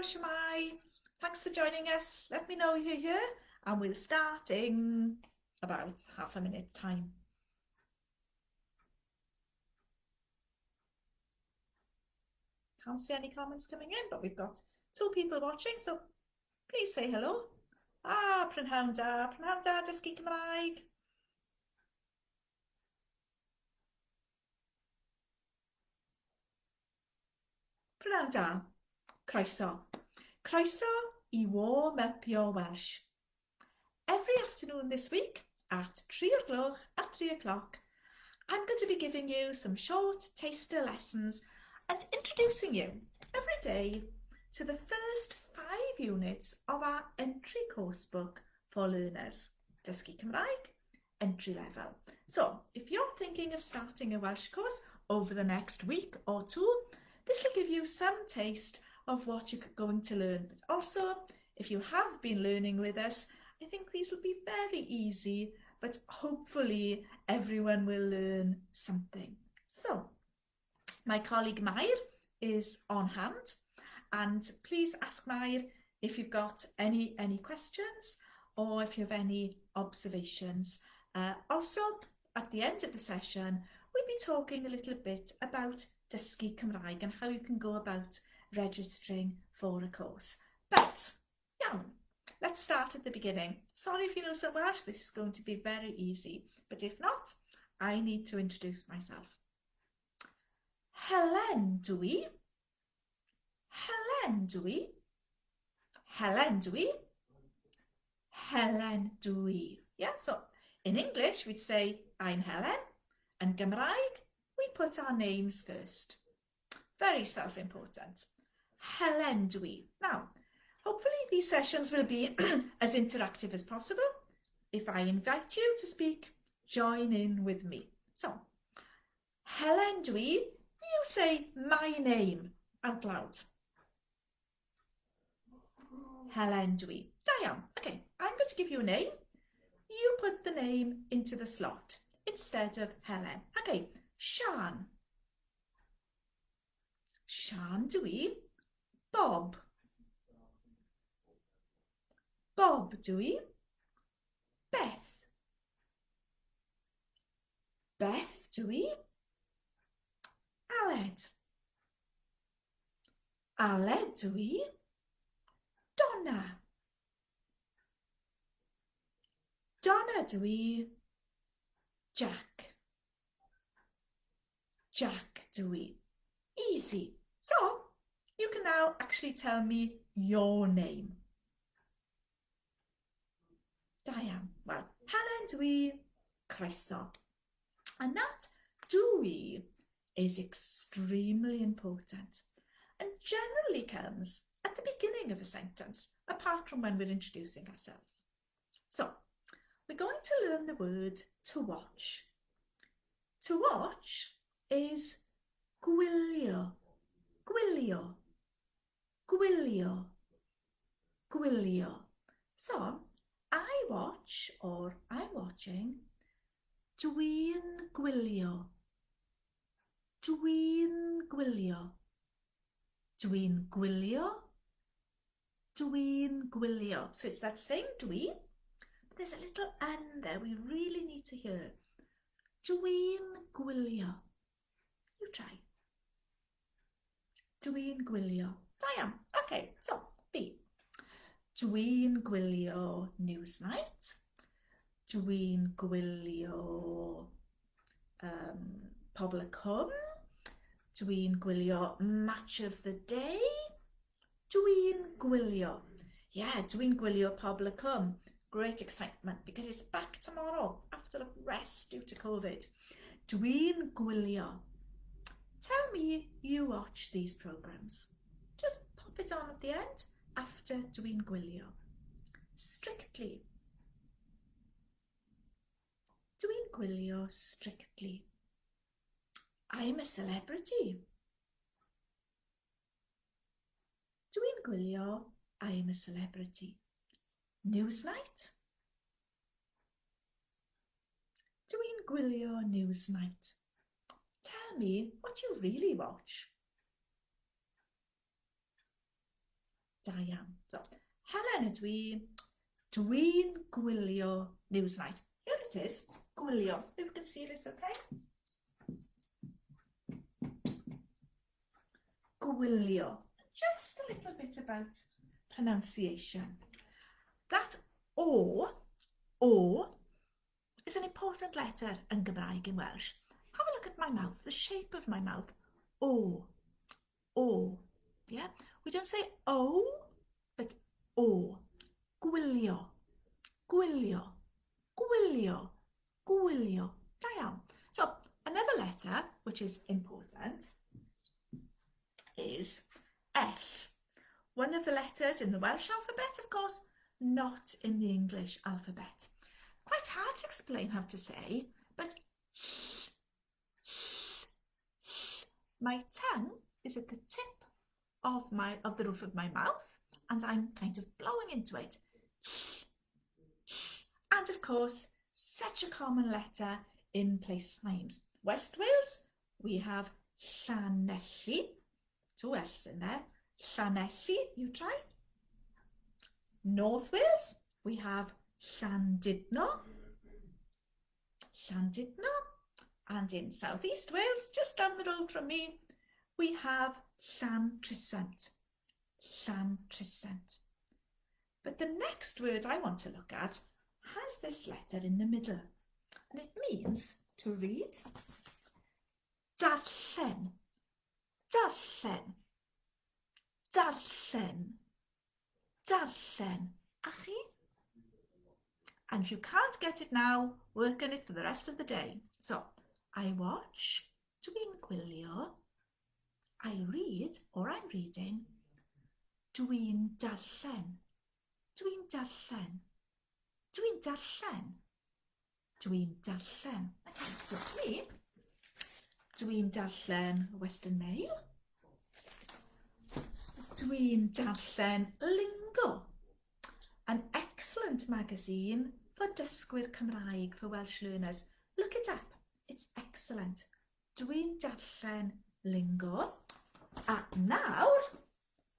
Shemai. Thanks for joining us. Let me know you're here and we'll start in about half a minute time. Can't see any comments coming in, but we've got 2 people watching, so please say hello. Prynhawn da, dysgu Cymraeg. Prynhawn da, croeso. Croeso I warm up your Welsh. Every afternoon this week at 3 o'clock and 3 o'clock, I'm going to be giving you some short taster lessons and introducing you every day to the first 5 units of our entry course book for learners, Dysgu Cymraeg, entry level. So if you're thinking of starting a Welsh course over the next week or 2, this will give you some taste of what you're going to learn. But also, if you have been learning with us, I think these will be very easy, but hopefully everyone will learn something. So, my colleague Mair is on hand, and please ask Mair if you've got any questions or if you have any observations. Also, at the end of the session, we'll be talking a little bit about Dysgu Cymraeg and how you can go about registering for a course. But, yeah, let's start at the beginning. Sorry if you know some Welsh, this is going to be very easy. But if not, I need to introduce myself. Helen dwi. Helen dwi. Helen dwi. Helen dwi. Yeah, so in English we'd say I'm Helen, and Gymraeg we put our names first. Very self-important. Helen dwi. Now, hopefully these sessions will be as interactive as possible. If I invite you to speak, join in with me. So, Helen dwi, you say my name out loud. Helen dwi. Da iawn. Okay, I'm going to give you a name. You put the name into the slot instead of Helen. Okay, Sian. Sian dwi. Bob. Bob dwi. Beth. Beth dwi. Aled. Aled dwi. Donna. Donna dwi. Jack. Jack dwi. Easy. So, you can now actually tell me your name. Da iawn. Well, Helen dwi, croeso. And that dwi is extremely important and generally comes at the beginning of a sentence, apart from when we're introducing ourselves. So, we're going to learn the word to watch. To watch is gwylio, gwylio, gwylio, gwylio. So, I watch or I'm watching, dwi'n gwylio, dwi'n gwylio, dwi'n gwylio, dwi'n gwylio. So it's that same dwi, but there's a little N there we really need to hear. Dwi'n gwylio. You try. Dwi'n gwylio. Da iawn. Okay, so B. Dwi'n gwylio Newsnight. Dwi'n gwylio Pobl y Cwm. Dwi'n gwylio Match of the Day. Dwi'n gwylio. Yeah, dwi'n gwylio Pobl y Cwm. Great excitement because it's back tomorrow after a rest due to COVID. Dwi'n gwylio. Tell me you watch these programmes. Just pop it on at the end after dwi'n gwylio. Strictly. Dwi'n gwylio strictly. I'm a celebrity. Dwi'n gwylio I'm a celebrity. Newsnight. Dwi'n gwylio Newsnight. Tell me what you really watch. Da iawn. So, Helen ydw i. Dwi'n gwylio Newsnight. Here it is. Gwylio. You can see this, okay? Gwylio. Just a little bit about pronunciation. That O is an important letter in Gymraeg in Welsh. Have a look at my mouth, the shape of my mouth. O. Yeah? We don't say O, but O. Gwylio. Gwylio. Gwylio. Gwylio. Da iawn. So, another letter, which is important, is F. One of the letters in the Welsh alphabet, of course, not in the English alphabet. Quite hard to explain how to say, but my tongue is at the tip of the roof of my mouth, and I'm kind of blowing into it. And of course, such a common letter in place names. West Wales, we have Llanelli. Two L's in there. Llanelli, you try. North Wales, we have Llandudno. Llandudno. And in South East Wales, just down the road from me, we have Llantrisant. Llantrisant. But the next word I want to look at has this letter in the middle, and it means to read. Darllen. Darllen. Darllen. Darllen. A chi? And if you can't get it now, work on it for the rest of the day. So, I watch, dwi'n gwylio, I read, or I'm reading, dwi'n darllen. Dwi'n darllen. Dwi'n darllen. Dwi'n darllen. Okay, so for me, dwi'n darllen Western Mail. Dwi'n darllen Lingo, an excellent magazine for dysgwyr Cymraeg for Welsh learners. Look it up, it's excellent. Dwi'n darllen Lingo. A nawr,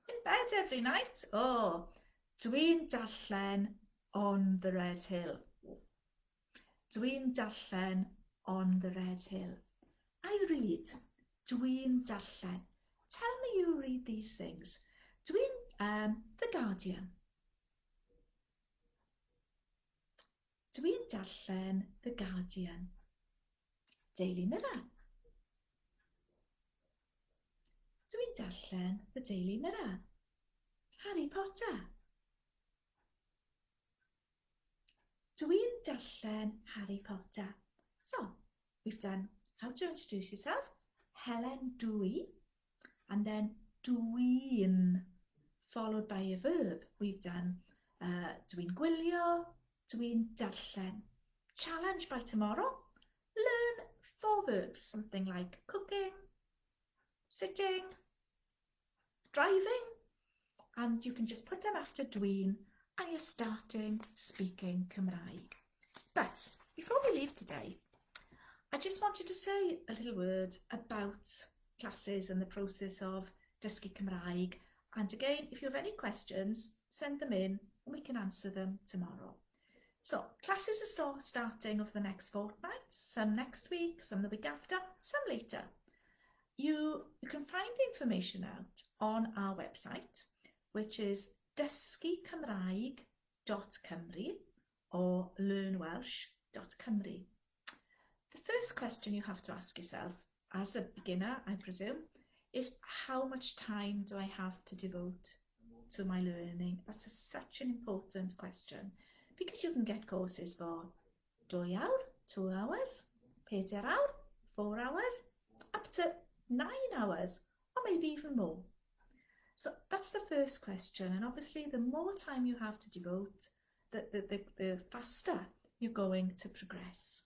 in bed every night, dwi'n darllen On the Red Hill. Dwi'n darllen On the Red Hill. I read. Dwi'n darllen. Tell me you read these things. Dwi'n, The Guardian. Dwi'n darllen The Guardian. Daily Mirror. Dwi'n darllen The Daily Mirror. Harry Potter. Dwi'n darllen Harry Potter. So, we've done how to introduce yourself, Helen dwi, and then dwi'n, followed by a verb. We've done dwi'n gwylio, dwi'n darllen. Challenge by tomorrow, learn 4 verbs, something like cooking, sitting, driving, and you can just put them after dwi'n, and you're starting speaking Cymraeg. But before we leave today, I just wanted to say a little word about classes and the process of dysgu Cymraeg. And again, if you have any questions, send them in and we can answer them tomorrow. So classes are starting over the next fortnight, some next week, some the week after, some later. You can find the information out on our website, which is dysgucymraeg.cymru or learnwelsh.cymru. The first question you have to ask yourself, as a beginner, I presume, is how much time do I have to devote to my learning? That's such an important question, because you can get courses for 2 hours, 2 hours, 4 hours, 4 hours, up to 9 hours, or maybe even more. So that's the first question, and obviously the more time you have to devote, the faster you're going to progress.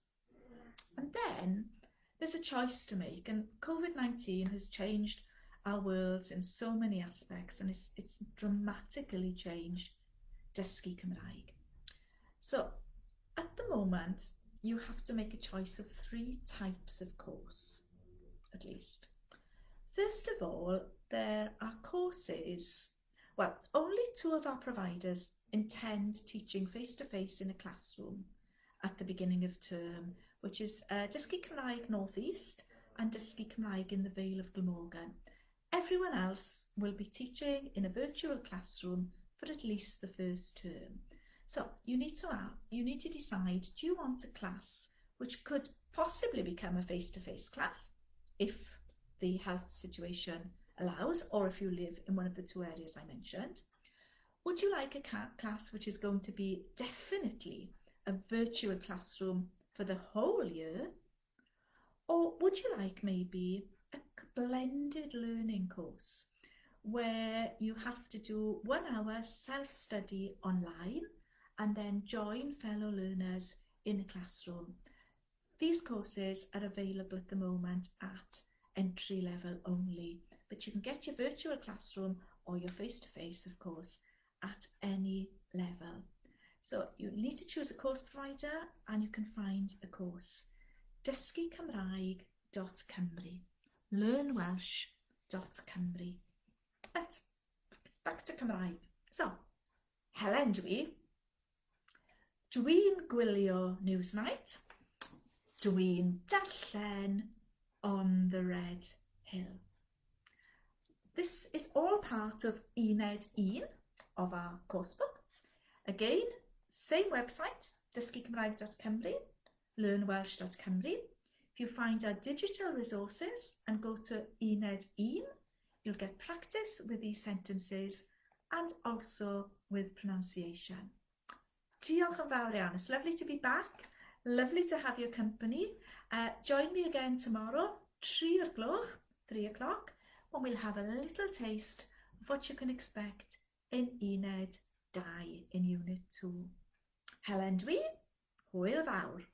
And then there's a choice to make, and COVID-19 has changed our world in so many aspects, and it's dramatically changed dysgu Cymraeg. So at the moment, you have to make a choice of 3 types of course, at least. First of all, there are courses Well, only 2 of our providers intend teaching face-to-face in a classroom at the beginning of term, which is Dysgu Cymraeg North East and Dysgu Cymraeg in the Vale of Glamorgan. Everyone else will be teaching in a virtual classroom for at least the first term. So you need to decide, do you want a class which could possibly become a face-to-face class if the health situation allows, or if you live in one of the 2 areas I mentioned? Would you like a class which is going to be definitely a virtual classroom for the whole year? Or would you like maybe a blended learning course where you have to do 1 hour self-study online and then join fellow learners in a classroom? These courses are available at the moment at entry level only, but you can get your virtual classroom or your face-to-face, of course, at any level. So you need to choose a course provider, and you can find a course. dysgucymraeg.cymru, learnwelsh.cymru. But back to Cymraeg. So, Helen dwi'n gwylio Newsnight, dwi'n darllen On the Red Hill. This is all part of Uned 1 of our course book. Again, same website, dysgucymraeg.cymru, learnwelsh.cymru. If you find our digital resources and go to Uned 1, you'll get practice with these sentences and also with pronunciation. Diolch yn fawr iawn. It's lovely to be back. Lovely to have your company. Join me again tomorrow, 3 o'clock, when we'll have a little taste of what you can expect in Uned 2 in Unit 2. Helen dwi, hwyl fawr.